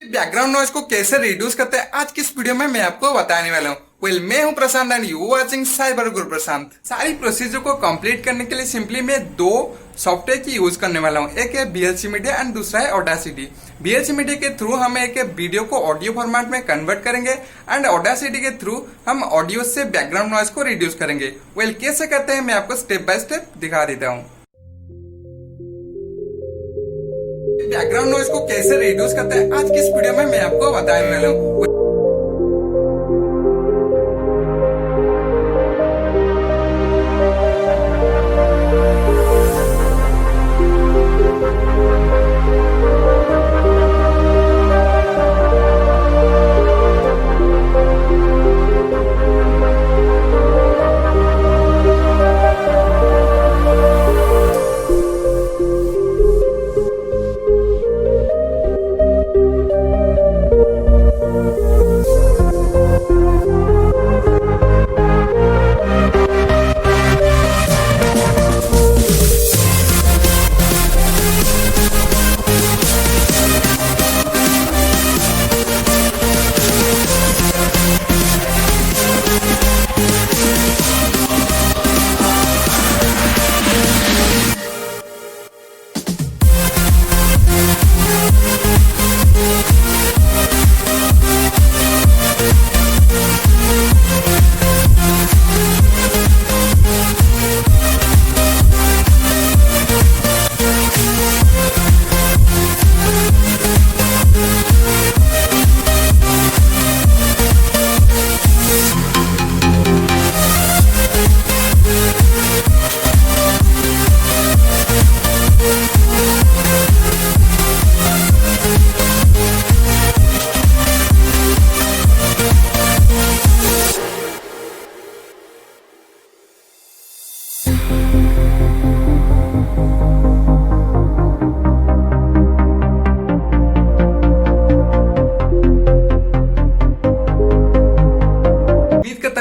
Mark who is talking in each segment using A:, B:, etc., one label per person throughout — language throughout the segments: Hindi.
A: बैकग्राउंड नॉइज को कैसे रिड्यूस करते हैं आज की इस वीडियो में मैं आपको बताने वाला हूँ। मैं हूँ प्रशांत एंड यू वाचिंग साइबर गुरु प्रशांत। सारी प्रोसीजर को कंप्लीट करने के लिए सिंपली मैं दो सॉफ्टवेयर की यूज करने वाला हूँ। एक है VLC मीडिया एंड दूसरा है ऑडासिटी। VLC मीडिया के थ्रू हम एक वीडियो को ऑडियो फॉर्मेट में कन्वर्ट करेंगे एंड ऑडासिटी के थ्रू हम ऑडियो से बैकग्राउंड नॉइज को रिड्यूस करेंगे। कैसे करते हैं मैं आपको स्टेप बाय स्टेप दिखा देता हूँ। बैकग्राउंड नॉइज को कैसे रिड्यूस करते हैं आज की इस वीडियो में मैं आपको बताने वाला हूँ।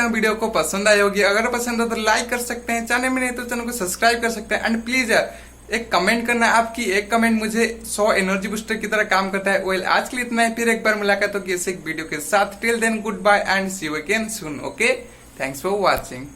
A: वीडियो को पसंद आई होगी। अगर पसंद है तो लाइक कर सकते हैं, चैनल में नहीं तो चैनल को सब्सक्राइब कर सकते हैं एंड प्लीज यार एक कमेंट करना। आपकी एक कमेंट मुझे 100 एनर्जी बूस्टर की तरह काम करता है। आज के लिए इतना ही, फिर एक बार मुलाकात होगी इस एक वीडियो के साथ। Till then goodbye and see you again soon. Okay, thanks for watching.